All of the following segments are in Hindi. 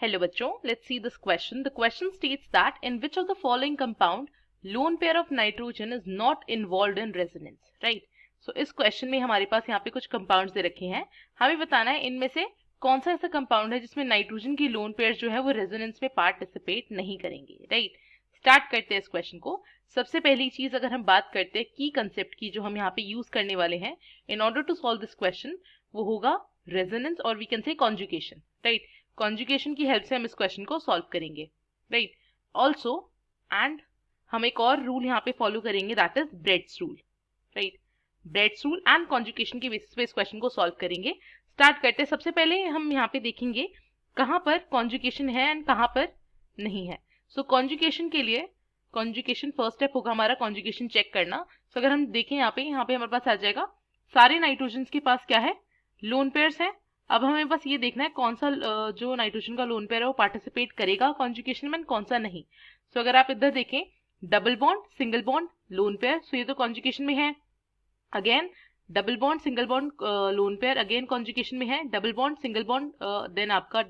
Hello बच्चों, let's see this question. The question states that in which of the following compound lone pair of nitrogen is not involved in resonance, right? So इस question में हमारे पास यहाँ पे कुछ compounds दे रखे हैं. हमें बताना है इनमें से कौन सा ऐसा compound है जिसमें नाइट्रोजन की लोन पेयर जो है वो रेजोनेंस में पार्टिसिपेट नहीं करेंगे, राइट? स्टार्ट करते हैं इस क्वेश्चन को. सबसे पहली चीज अगर हम बात करते हैं की कंसेप्ट की जो हम यहाँ पे यूज करने वाले हैं in order to solve this question, वो होगा रेजोनेंस और we can say conjugation, right? Conjugation की हेल्प से हम इस क्वेश्चन को सॉल्व करेंगे, राइट? ऑल्सो एंड हम एक और रूल यहाँ पे फॉलो करेंगे, that is Bredt's rule, right? Bredt's rule and conjugation के बेसिस पे इस क्वेश्चन को सॉल्व करेंगे. स्टार्ट करते हैं. सबसे पहले हम यहाँ पे देखेंगे कहाँ पर कॉन्जुगेशन है एंड कहाँ पर नहीं है. सो कॉन्जुगेशन के लिए कॉन्जुगेशन फर्स्ट स्टेप होगा हमारा कॉन्जुगेशन चेक करना. सो अगर हम देखें यहाँ पे हमारे पास आ जाएगा सारे नाइट्रोजन के पास क्या है, लोन पेयर्स है. अब हमें बस ये देखना है कौन सा जो नाइट्रोजन का लोन पेयर है वो पार्टिसिपेट करेगा कॉन्जुगेशन में, कौन सा नहीं. सो अगर आप इधर देखें double bond, single bond, lone pair, so ये तो कॉन्जुगेशन में है. Again double bond, single bond, lone pair again conjugation में है. Double bond, single bond, then आपका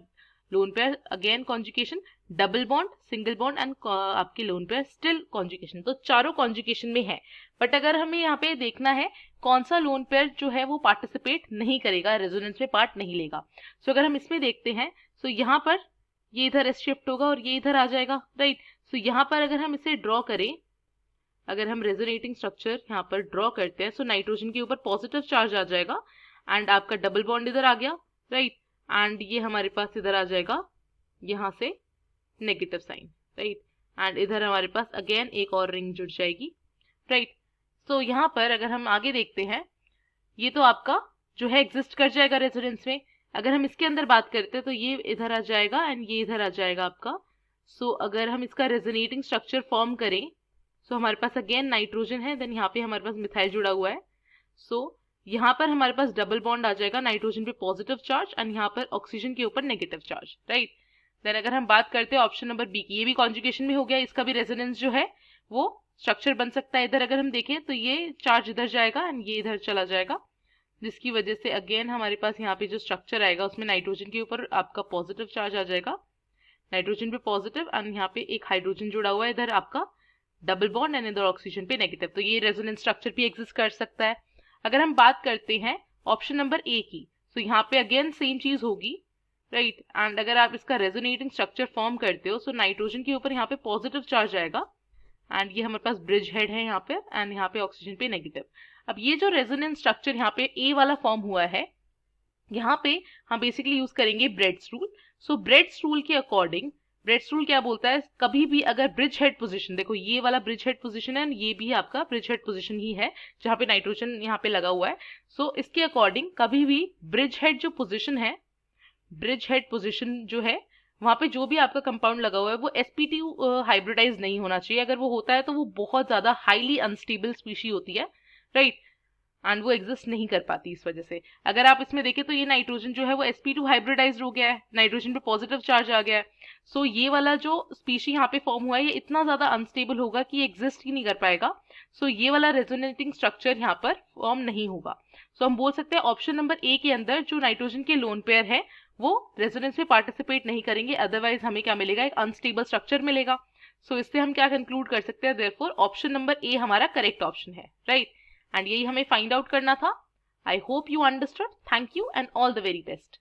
lone pair again conjugation, double bond, single bond and आपकी लोन पेयर स्टिल कॉन्जुगेशन. तो चारों कॉन्जुगेशन में है. बट अगर हमें यहाँ पे देखना है कौन सा लोन पेयर जो है वो पार्टिसिपेट नहीं करेगा, रेजोनेंस में पार्ट नहीं लेगा. सो अगर हम इसमें देखते हैं सो यहाँ पर ये इधर शिफ्ट होगा और ये इधर आ जाएगा, राइट? सो यहाँ पर अगर हम इसे ड्रॉ करें, अगर हम रेजोनेटिंग स्ट्रक्चर यहाँ पर ड्रॉ करते हैं सो नाइट्रोजन के ऊपर पॉजिटिव चार्ज आ जाएगा एंड आपका डबल बॉन्ड इधर आ गया, राइट? एंड ये हमारे पास इधर आ जाएगा यहाँ से नेगेटिव साइन, राइट? एंड इधर हमारे पास अगेन एक और रिंग जुड़ जाएगी, राइट? सो यहाँ पर अगर हम आगे देखते हैं ये तो आपका जो है एग्जिस्ट कर जाएगा रेजोनेंस में. अगर हम इसके अंदर बात करते हैं तो ये इधर आ जाएगा एंड ये इधर आ जाएगा आपका. सो अगर हम इसका रेजोनेटिंग स्ट्रक्चर फॉर्म करें सो हमारे पास अगेन नाइट्रोजन है, देन यहाँ पे हमारे पास मिथाइल जुड़ा हुआ है. सो यहाँ पर हमारे पास डबल बॉन्ड आ जाएगा, नाइट्रोजन पे पॉजिटिव चार्ज एंड यहाँ पर ऑक्सीजन के ऊपर नेगेटिव चार्ज, राइट? देन अगर हम बात करते हैं ऑप्शन नंबर बी की, ये भी कॉन्जुगेशन में हो गया, इसका भी रेजोनेंस जो है वो स्ट्रक्चर बन सकता है. इधर अगर हम देखें तो ये चार्ज इधर जाएगा एंड ये इधर चला जाएगा, जिसकी वजह से अगेन हमारे पास यहाँ पे जो स्ट्रक्चर आएगा उसमें नाइट्रोजन के ऊपर आपका पॉजिटिव चार्ज आ जाएगा, नाइट्रोजन पे पॉजिटिव एंड यहाँ पे एक हाइड्रोजन जुड़ा हुआ है, इधर आपका डबल बॉन्ड एंड इधर ऑक्सीजन पे नेगेटिव. तो ये रेजोनेंस स्ट्रक्चर भी एग्जिस्ट कर सकता है. अगर हम बात करते हैं ऑप्शन नंबर ए की, तो यहाँ पे अगेन सेम चीज होगी, राइट? एंड अगर आप इसका रेजोनेटिंग स्ट्रक्चर फॉर्म करते हो सो नाइट्रोजन के ऊपर यहाँ पे पॉजिटिव चार्ज आएगा एंड ये हमारे पास ब्रिज हेड है यहाँ पे एंड यहाँ पे ऑक्सीजन पे नेगेटिव. अब ये जो रेजोनेंस स्ट्रक्चर यहाँ पे ए वाला फॉर्म हुआ है, यहाँ पे हम बेसिकली यूज करेंगे ब्रेड्स रूल. सो ब्रेड्स रूल के अकॉर्डिंग ब्रेड्स रूल क्या बोलता है, कभी भी अगर ब्रिज हेड पोजीशन, देखो ये वाला ब्रिज हेड पोजीशन है, ये भी आपका ब्रिज हेड पोजीशन ही है जहाँ पे नाइट्रोजन यहाँ पे लगा हुआ है. सो इसके अकॉर्डिंग कभी भी ब्रिज हेड जो पोजीशन है, ब्रिज हेड पोजीशन जो है वहां पे जो भी आपका कंपाउंड लगा हुआ है वो sp2 हाइब्रिडाइज नहीं होना चाहिए. अगर वो होता है तो वो बहुत ज्यादा हाईली अनस्टेबल स्पीशी होती है, राइट? एंड वो एग्जिस्ट नहीं कर पाती इस वजह से. अगर आप इसमें देखें तो ये नाइट्रोजन जो है वो sp2 हाइब्रिडाइज हो गया है, नाइट्रोजन पे पॉजिटिव चार्ज आ गया है. सो ये वाला जो स्पीशी यहाँ पे फॉर्म हुआ है ये इतना ज्यादा अनस्टेबल होगा कि एग्जिस्ट ही नहीं कर पाएगा. सो ये वाला रेजोनेटिंग स्ट्रक्चर यहाँ पर फॉर्म नहीं होगा. सो हम बोल सकते हैं ऑप्शन नंबर ए के अंदर जो नाइट्रोजन के लोन पेयर है वो रेजोनेंस में पार्टिसिपेट नहीं करेंगे, अदरवाइज हमें क्या मिलेगा, एक अनस्टेबल स्ट्रक्चर मिलेगा. सो इससे हम क्या कंक्लूड कर सकते हैं, देयरफॉर ऑप्शन नंबर ए हमारा करेक्ट ऑप्शन है, राइट? एंड यही हमें फाइंड आउट करना था. I hope you understood. Thank you and all the very best.